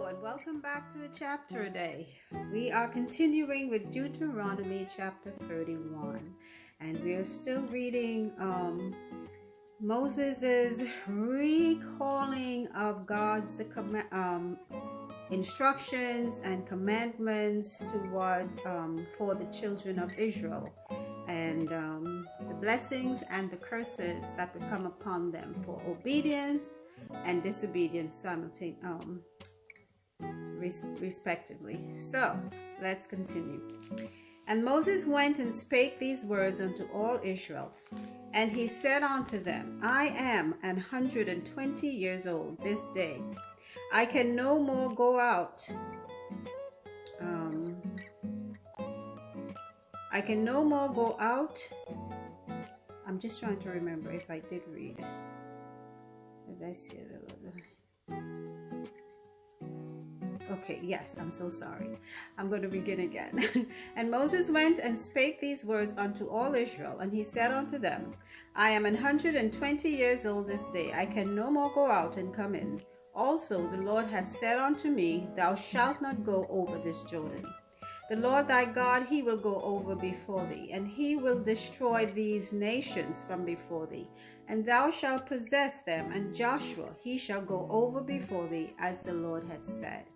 and welcome back to a chapter a day. We are continuing with Deuteronomy chapter 31, and we are still reading Moses' recalling of God's instructions and commandments for the children of Israel, and the blessings and the curses that would come upon them for obedience and disobedience respectively. So let's continue. And Moses went and spake these words unto all Israel, and he said unto them, I am 120 years old this day. I can no more go out. I can no more go out. I'm just trying to remember if I did read. Did I see it a little bit? Okay, yes, I'm so sorry. I'm going to begin again. And Moses went and spake these words unto all Israel, and he said unto them, I am 120 years old this day. I can no more go out and come in. Also the Lord hath said unto me, Thou shalt not go over this Jordan. The Lord thy God, he will go over before thee, and he will destroy these nations from before thee, and thou shalt possess them, and Joshua, he shall go over before thee, as the Lord hath said.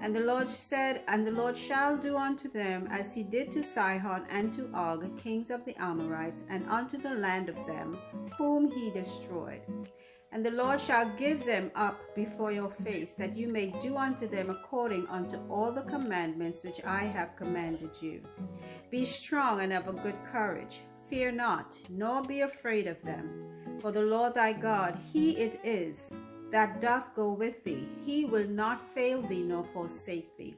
And the Lord said, And the Lord shall do unto them as he did to Sihon and to Og, kings of the Amorites, and unto the land of them, whom he destroyed. And the Lord shall give them up before your face, that you may do unto them according unto all the commandments which I have commanded you. Be strong and of a good courage. Fear not, nor be afraid of them. For the Lord thy God, he it is that doth go with thee. He will not fail thee nor forsake thee.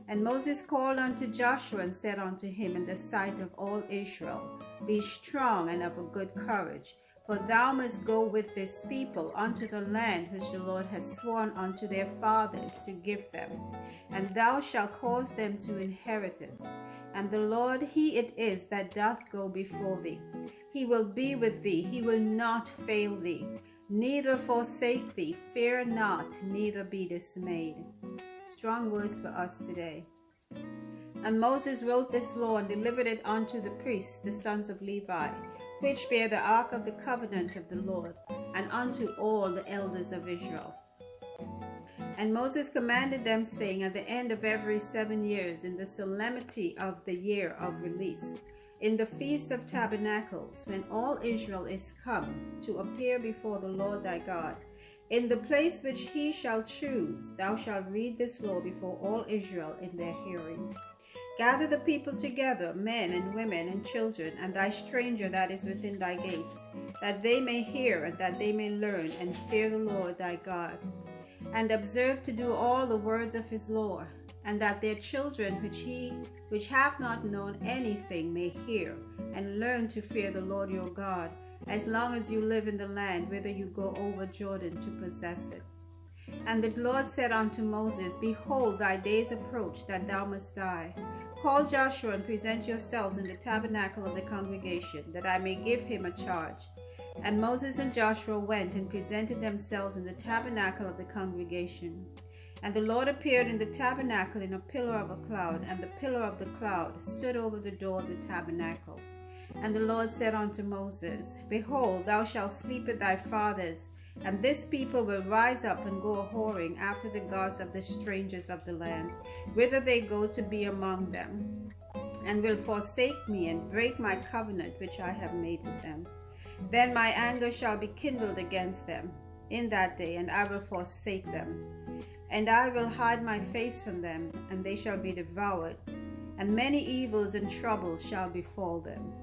And Moses called unto Joshua and said unto him in the sight of all Israel, Be strong and of a good courage. For thou must go with this people unto the land which the Lord hath sworn unto their fathers to give them, and thou shalt cause them to inherit it. And the Lord, he it is that doth go before thee. He will be with thee, he will not fail thee, neither forsake thee. Fear not, neither be dismayed. Strong words for us today. And Moses wrote this law and delivered it unto the priests, the sons of Levi, which bear the ark of the covenant of the Lord, and unto all the elders of Israel. And Moses commanded them, saying, At the end of every 7 years, in the solemnity of the year of release, in the feast of tabernacles, when all Israel is come to appear before the Lord thy God, in the place which he shall choose, thou shalt read this law before all Israel in their hearing. Gather the people together, men and women and children, and thy stranger that is within thy gates, that they may hear and that they may learn and fear the Lord thy God, and observe to do all the words of his law, and that their children which have not known anything may hear and learn to fear the Lord your God, as long as you live in the land whither you go over Jordan to possess it. And the Lord said unto Moses, Behold, thy days approach, that thou must die. Call Joshua and present yourselves in the tabernacle of the congregation, that I may give him a charge. And Moses and Joshua went and presented themselves in the tabernacle of the congregation. And the Lord appeared in the tabernacle in a pillar of a cloud, and the pillar of the cloud stood over the door of the tabernacle. And the Lord said unto Moses, Behold, thou shalt sleep with thy fathers, and this people will rise up and go a-whoring after the gods of the strangers of the land, whither they go to be among them, and will forsake me and break my covenant which I have made with them. Then my anger shall be kindled against them in that day, and I will forsake them. And I will hide my face from them, and they shall be devoured, and many evils and troubles shall befall them.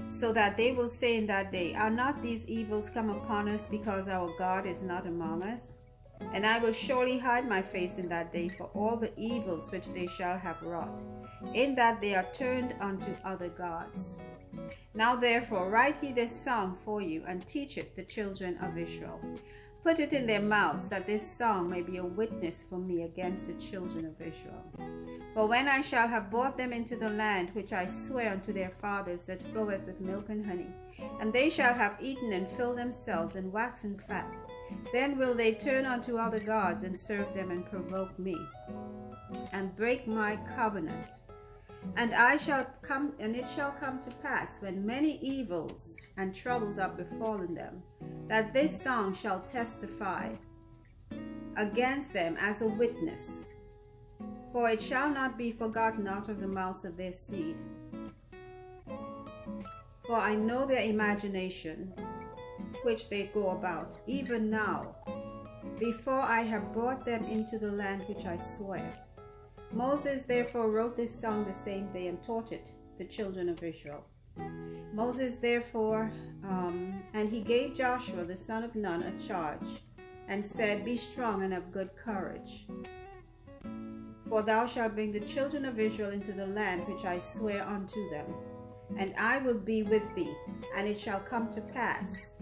So that they will say in that day, Are not these evils come upon us because our God is not among us? And I will surely hide my face in that day for all the evils which they shall have wrought, in that they are turned unto other gods. Now therefore write ye this song for you, and teach it the children of Israel. Put it in their mouths, that this song may be a witness for me against the children of Israel. For when I shall have brought them into the land which I swear unto their fathers, that floweth with milk and honey, and they shall have eaten and filled themselves and waxen fat, Then will they turn unto other gods and serve them and provoke me and break my covenant. And it shall come to pass, when many evils and troubles are befallen them, that this song shall testify against them as a witness. For it shall not be forgotten out of the mouths of their seed. For I know their imagination, which they go about, even now, before I have brought them into the land which I swear. Moses therefore wrote this song the same day and taught it the children of Israel. Moses therefore, and he gave Joshua the son of Nun a charge, and said, Be strong and of good courage. For thou shalt bring the children of Israel into the land which I swear unto them, and I will be with thee. And it shall come to pass,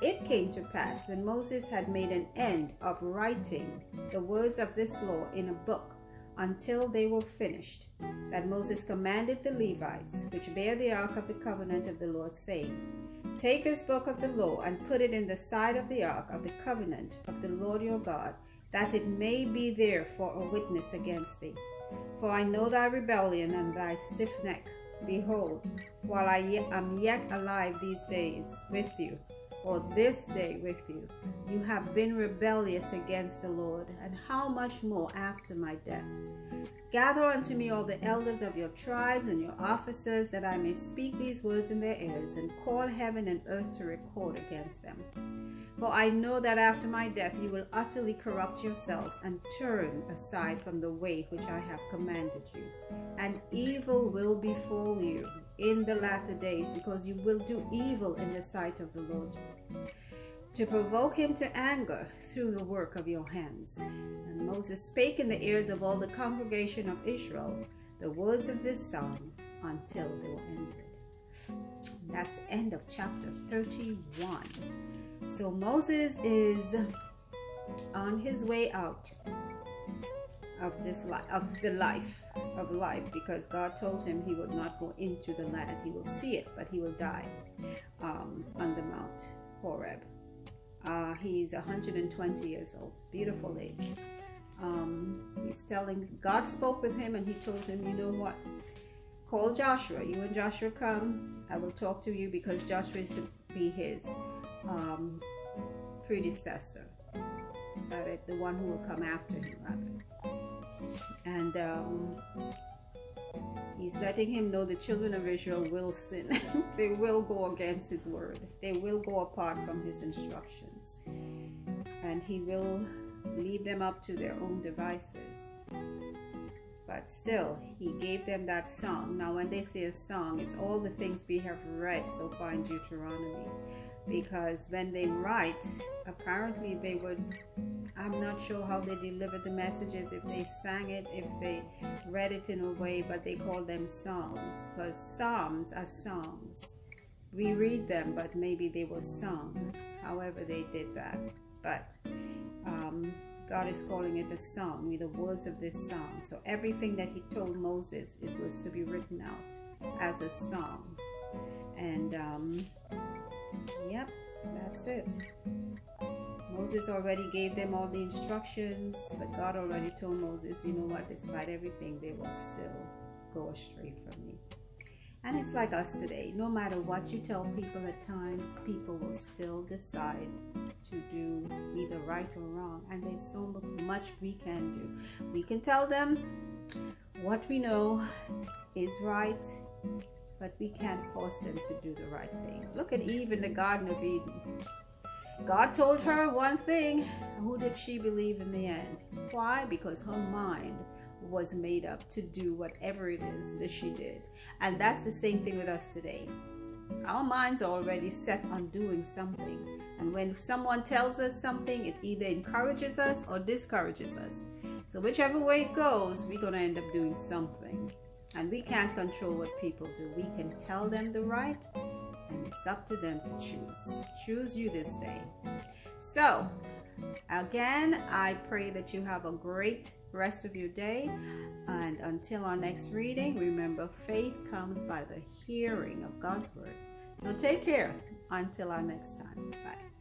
it came to pass, when Moses had made an end of writing the words of this law in a book, until they were finished, that Moses commanded the Levites, which bear the ark of the covenant of the Lord, saying, Take this book of the law, and put it in the side of the ark of the covenant of the Lord your God, that it may be there for a witness against thee. For I know thy rebellion and thy stiff neck. Behold, while I am yet alive these days with you, or this day with you, you have been rebellious against the Lord, and how much more after my death? Gather unto me all the elders of your tribes and your officers, that I may speak these words in their ears, and call heaven and earth to record against them. For I know that after my death you will utterly corrupt yourselves, and turn aside from the way which I have commanded you. And evil will befall you in the latter days, because you will do evil in the sight of the Lord, to provoke him to anger through the work of your hands. And Moses spake in the ears of all the congregation of Israel the words of this song until they were ended. That's the end of chapter 31. So Moses is on his way out of this life, because God told him he would not go into the land. He will see it, but he will die on the Mount Horeb. He's 120 years old, beautiful age. He's telling, God spoke with him, and he told him, you know what, call Joshua. You and Joshua come, I will talk to you, because Joshua is to be his predecessor. Is that it? The one who will come after him, rather. And he's letting him know the children of Israel will sin. They will go against his word. They will go apart from his instructions. And he will leave them up to their own devices. But still, he gave them that song. Now, when they say a song, it's all the things we have read so far in Deuteronomy. Because when they write, apparently they would, I'm not sure how they delivered the messages, if they sang it, if they read it in a way, but they call them songs, because psalms are songs. We read them, but maybe they were sung, however they did that. But God is calling it a song, with the words of this song. So everything that he told Moses, it was to be written out as a song. And yep, that's it. Moses already gave them all the instructions, but God already told Moses, you know what, despite everything, they will still go astray from me. And it's like us today. No matter what you tell people at times, people will still decide to do either right or wrong. And there's so much we can do. We can tell them what we know is right, but we can't force them to do the right thing. Look at Eve in the Garden of Eden. God told her one thing. Who did she believe in the end? Why? Because her mind was made up to do whatever it is that she did. And that's the same thing with us today. Our minds are already set on doing something. And when someone tells us something, it either encourages us or discourages us. So whichever way it goes, we're going to end up doing something. And we can't control what people do. We can tell them the right, and it's up to them to choose. Choose you this day. So, again, I pray that you have a great rest of your day. And until our next reading, remember, faith comes by the hearing of God's word. So take care until our next time. Bye.